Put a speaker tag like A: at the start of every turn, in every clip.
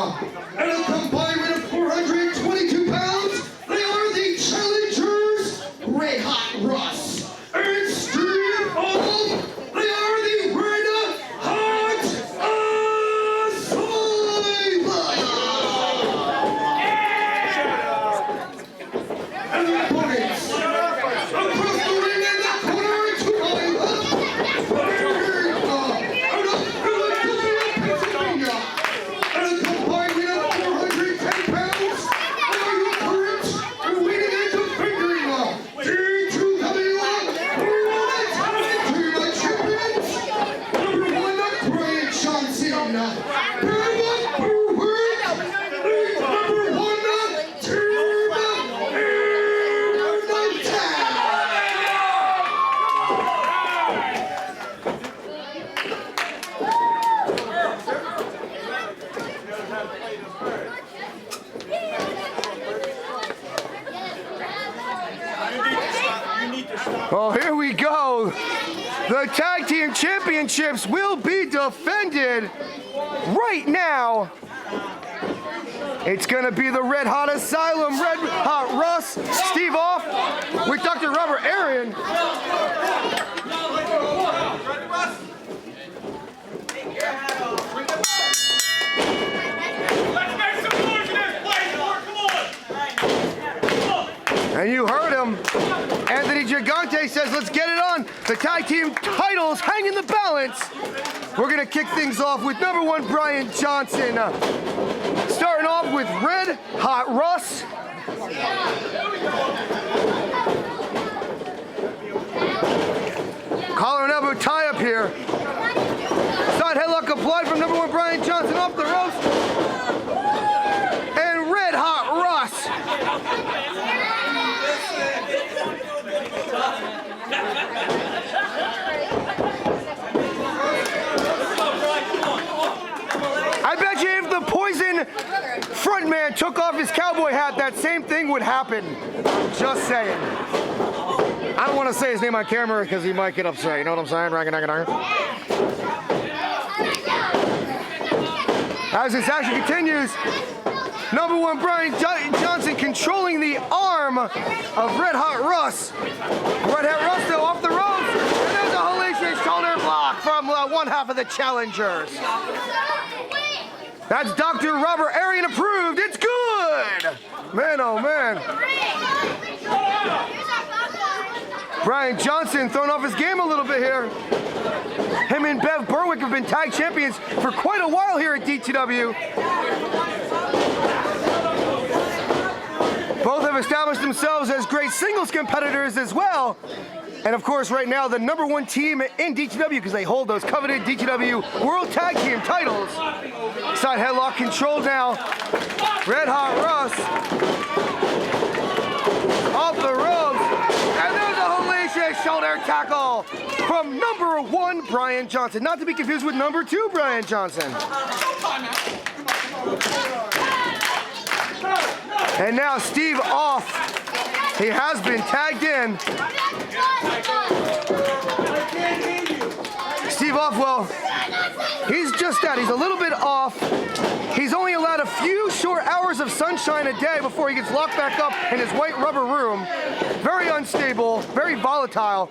A: At a combined weight of 422 pounds, they are the challengers, Red Hot Russ and Steve Off. They are the Red Hot Asylum. And their opponents, across the ring in the corner to my left, out of Philadelphia, Pennsylvania. At a combined weight of 410 pounds, they are your current and winning and defending D2W World Tag Team Champions. Number 1, Brian Johnson. Berwick, number 1, Team
B: Well, here we go. The Tag Team Championships will be defended right now. It's going to be the Red Hot Asylum, Red Hot Russ, Steve Off, with Dr. Robert Arian. And you heard him. Anthony Gigante says, let's get it on. The tag team titles hang in the balance. We're going to kick things off with number 1, Brian Johnson. Starting off with Red Hot Russ. Collar and elbow tie up here. Side headlock applied from number 1, Brian Johnson off the ropes. And Red Hot Russ. I bet you if the Poison frontman took off his cowboy hat, that same thing would happen. Just saying. I don't want to say his name on camera because he might get upset. You know what I'm saying? As this action continues, number 1, Brian Johnson controlling the arm of Red Hot Russ. Red Hot Russ still off the ropes. And there's a hellacious shoulder block from one half of the challengers. That's Dr. Robert Arian approved. It's good. Man, oh man. Brian Johnson throwing off his game a little bit here. Him and Bev Berwick have been tag champions for quite a while here at D2W. Both have established themselves as great singles competitors as well. And of course, right now, the number 1 team in D2W because they hold those coveted D2W World Tag Team titles. Side headlock control now. Red Hot Russ off the ropes. And there's a hellacious shoulder tackle from number 1, Brian Johnson. Not to be confused with number 2, Brian Johnson. And now Steve Off. He has been tagged in. Steve Off, well, he's just that. He's a little bit off. He's only allowed a few short hours of sunshine a day before he gets locked back up in his white rubber room. Very unstable, very volatile.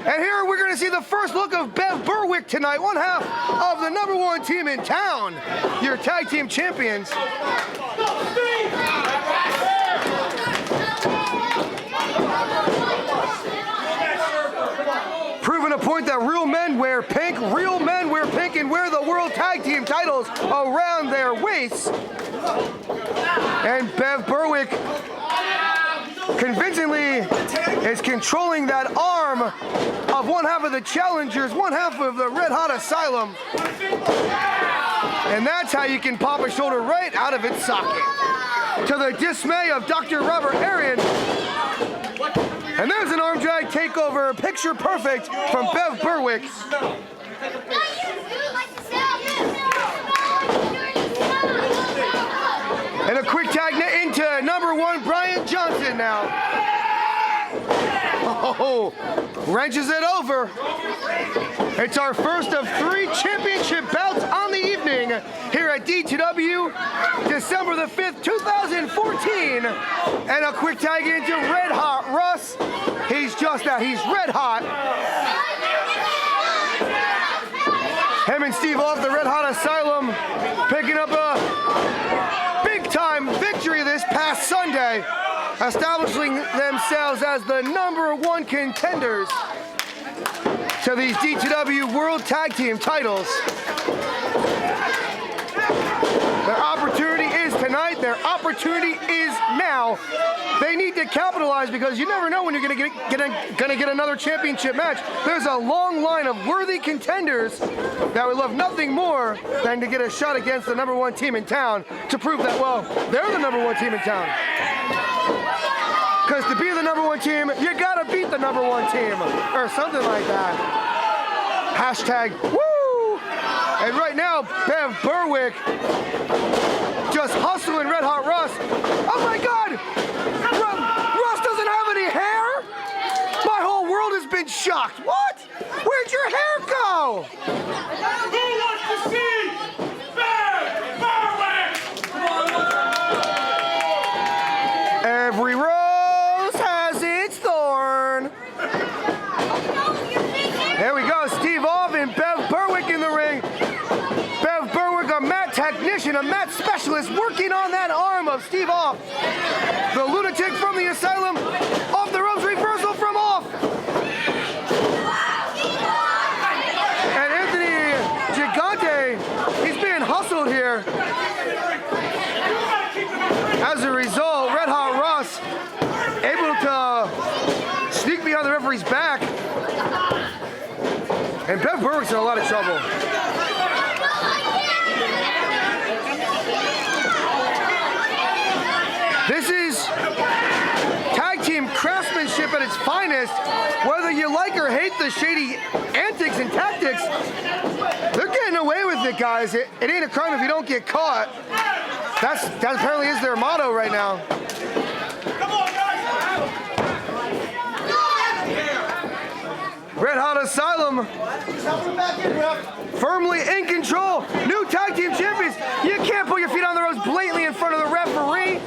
B: And here we're going to see the first look of Bev Berwick tonight, one half of the number 1 team in town, your tag team champions. Proving a point that real men wear pink, and wear the World Tag Team titles around their waists. And Bev Berwick convincingly is controlling that arm of one half of the challengers, one half of the Red Hot Asylum. And that's how you can pop a shoulder right out of its socket. To the dismay of Dr. Robert Arian. And there's an arm drag takeover, picture perfect from Bev Berwick. And a quick tag into number 1, Brian Johnson now. Oh, wrenches it over. It's our first of 3 championship bouts on the evening. evening here at D2W, December the 5th, 2014. And a quick tag into Red Hot Russ. He's just out, he's red hot. Him and Steve off the Red Hot Asylum, picking up a big-time victory this past Sunday, establishing themselves as the #1 contenders to these D2W World Tag Team titles. Their opportunity is tonight. Their opportunity is now. They need to capitalize because you never know when you're gonna get another championship match. There's a long line of worthy contenders that would love nothing more than to get a shot against the #1 team in town to prove that, well, they're the #1 team in town. Because to be the #1 team, you gotta beat the #1 team, or something like that. Hashtag woo! And right now, Bev Berwick just hustling Red Hot Russ. Oh my God! Russ doesn't have any hair? My whole world has been shocked. What? Where'd your hair go?
C: Who wants to see Bev Berwick?
B: Every rose has its thorn. There we go, Steve off and Bev Berwick in the ring. Bev Berwick, a mat technician, a mat specialist, working on that arm of Steve off. The lunatic from the Asylum, off the ropes, reversal from off. And Anthony Gigante, he's being hustled here. As a result, Red Hot Russ able to sneak behind the referee's back. And Bev Berwick's in a lot of trouble. This is tag team craftsmanship at its finest. Whether you like or hate the shady antics and tactics, they're getting away with it, guys. It ain't a crime if you don't get caught. That apparently is their motto right now. Red Hot Asylum firmly in control. New tag team champions. You can't put your feet on the ropes blatantly in front of the referee.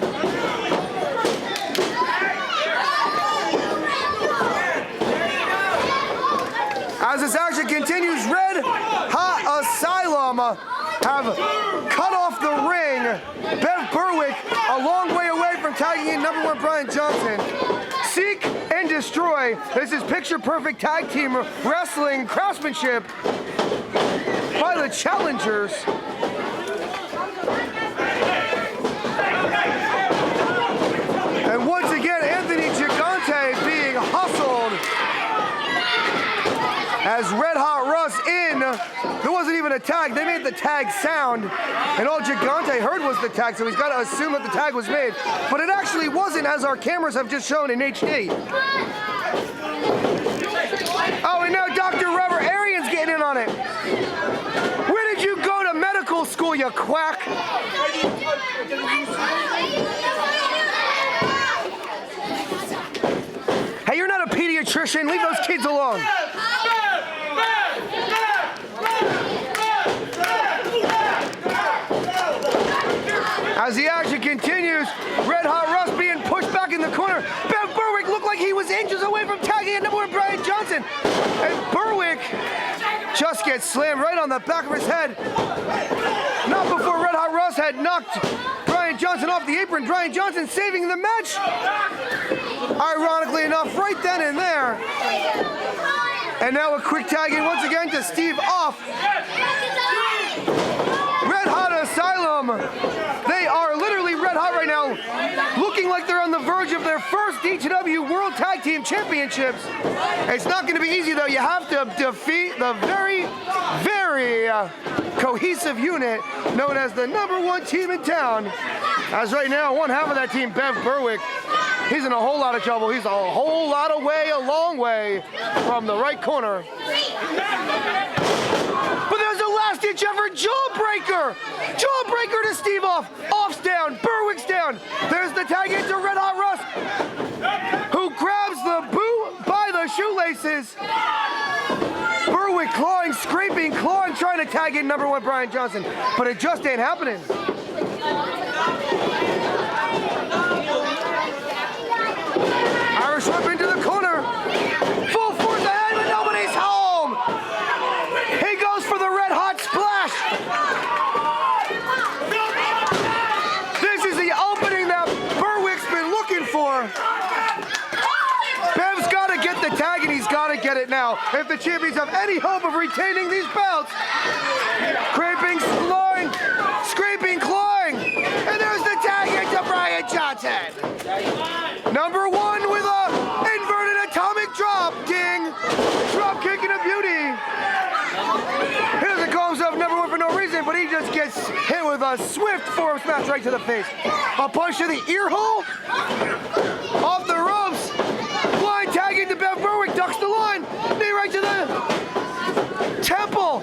B: As this action continues, Red Hot Asylum have cut off the ring. Bev Berwick a long way away from tagging in #1 Brian Johnson. Seek and destroy. This is picture perfect tag team wrestling craftsmanship by the challengers. And once again, Anthony Gigante being hustled as Red Hot Russ in. There wasn't even a tag. They made the tag sound, and all Gigante heard was the tag, so he's got to assume that the tag was made. But it actually wasn't, as our cameras have just shown in HD. Oh, and now Dr. Robert Arian's getting in on it. Where did you go to medical school, you quack? Hey, you're not a pediatrician. Leave those kids alone. As the action continues, Red Hot Russ being pushed back in the corner. Bev Berwick looked like he was inches away from tagging in #1 Brian Johnson. And Berwick just gets slammed right on the back of his head. Not before Red Hot Russ had knocked Brian Johnson off the apron. Brian Johnson saving the match. Ironically enough, right then and there. And now a quick tag in once again to Steve off. Red Hot Asylum. They are literally red hot right now, looking like they're on the verge of their first D2W World Tag Team Championships. It's not going to be easy, though. You have to defeat the very, very cohesive unit known as the #1 team in town. As right now, one half of that team, Bev Berwick, he's in a whole lot of trouble. He's a whole lot of way, a long way from the right corner. But there's a last-ditch effort jawbreaker! Jawbreaker to Steve off. Off's down, Berwick's down. There's the tag into Red Hot Russ, who grabs the boot by the shoelaces. Berwick Berwick clawing, scraping, clawing, trying to tag in #1 Brian Johnson, but it just ain't happening. Irish whip into the corner. Full force ahead, but nobody's home. He goes for the red hot splash. This is the opening that Berwick's been looking for. Bev's got to get the tag, and he's got to get it now if the champions have any hope of retaining these belts. Scraping, clawing, scraping, clawing, and there's the tag into Brian Johnson. #1 with a inverted atomic drop, ding, drop kick and a beauty. He doesn't call himself #1 for no reason, but he just gets hit with a swift form smash right to the face. A punch to the ear hole, off the ropes. Blind tag into Bev Berwick, ducks the line, knee right to the temple.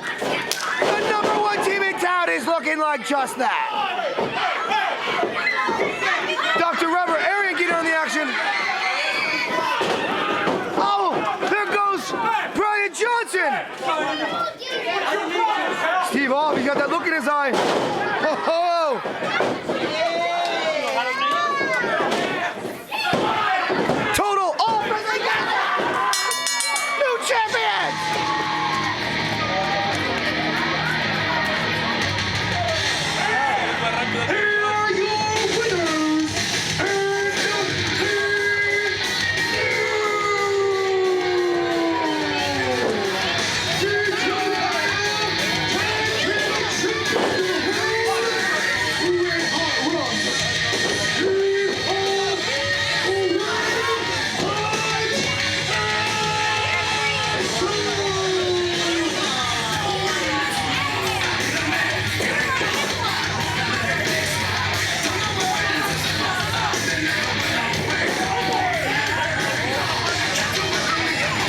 B: The #1 team in town is looking like just that. Dr. Rubber, Arian getting on the action. Oh, there goes Brian Johnson. Steve off, he's got that look in his eye. Oh, total offense again. New champion.
A: Here are your winners and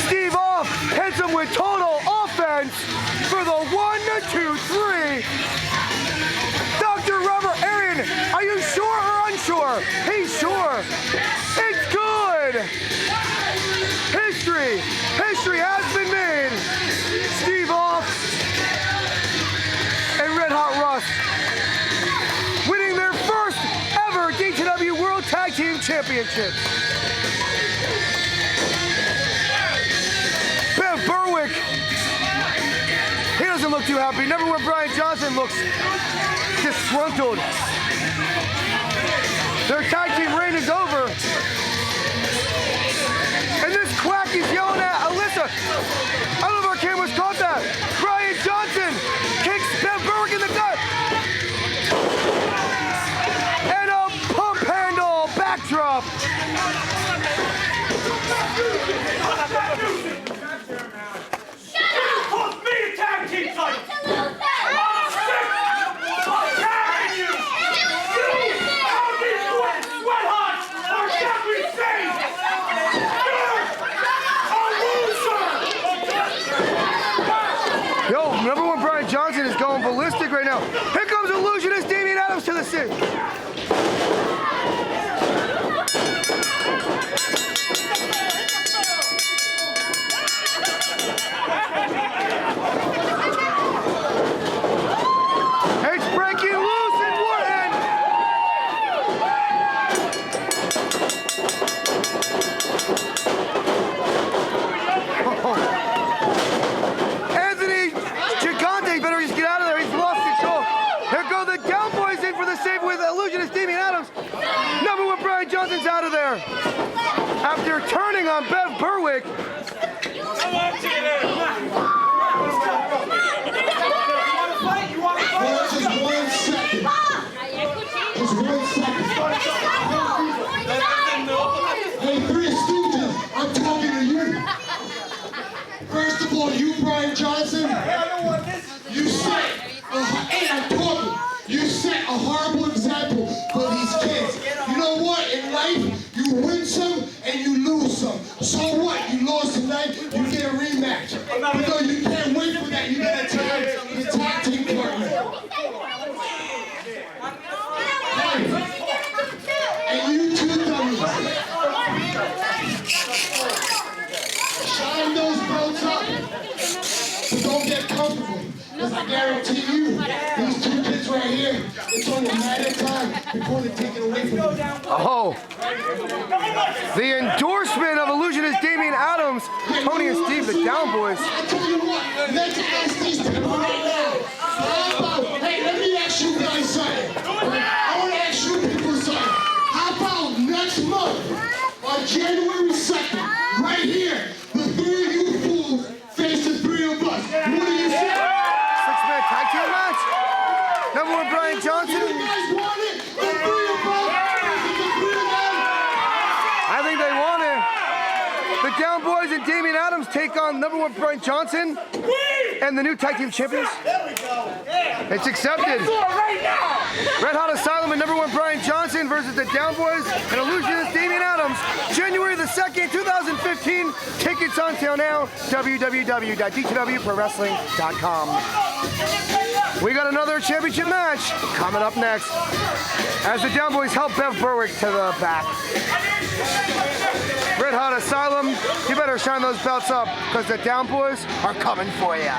B: Steve off hits him with total offense for the 1, 2, 3. Dr. Rubber, Arian, are you sure or unsure? He's sure. It's good. History has been made. Steve off and Red Hot Russ winning their first ever D2W World Tag Team Championship. Bev Berwick, he doesn't look too happy. #1 Brian Johnson looks disgruntled. Their tag team reign is over. And this quack is yelling at Alyssa. I don't know if our cameras caught that. Brian Johnson kicks Bev Berwick in the gut. And a pump handle backdrop.
C: Cost me a tag team title! I'm sick of tagging you! You, how these sweat hots are exactly the same! You're a loser!
B: Yo, #1 Brian Johnson is going ballistic right now. Here comes illusionist Damian Adams to the scene. It's breaking loose in Wharton. Anthony Gigante better just get out of there. He's lost control. Here go the down boys in for the save with illusionist Damian Adams. #1 Brian Johnson's out of there. After turning on Bev Berwick.
A: Well, just 1 second. Just 1 second. Hey, Three Stooges, I'm talking to you. First of all, you, Brian Johnson, you set, and I'm talking, you set a horrible example for these kids. You know what? In life, you win some and you lose some. So what? You lost tonight, you get a rematch. But no, you can't wait for that. You gotta tag your tag team partner. And you two dummies. Shine those belts up. way. It's only a matter of time before they take it away from you.
B: Oh, the endorsement of Illusionist Damian Adams, Tony and Steve, the Down Boys.
A: I tell you what, let's ask these people right now. How about, hey, let me ask you guys something. I want to ask you people something. How about next month, on January 2nd, right here, the three of you fools face the three of us. What do you say?
B: Six-man tag team match. Number one, Brian Johnson.
A: You guys want it? The three of us versus the three of them?
B: I think they want it. The Down Boys and Damian Adams take on number one, Brian Johnson, and the new tag team champions.
C: There we go. Yeah.
B: It's accepted.
C: Right now.
B: Red Hot Asylum and number one, Brian Johnson versus the Down Boys and Illusionist Damian Adams. January the 2nd, 2015. Tickets on sale now. www.D2WProfessional.com. We got another championship match coming up next as the Down Boys help Bev Berwick to the back. Red Hot Asylum, you better shine those belts up because the Down Boys are coming for you.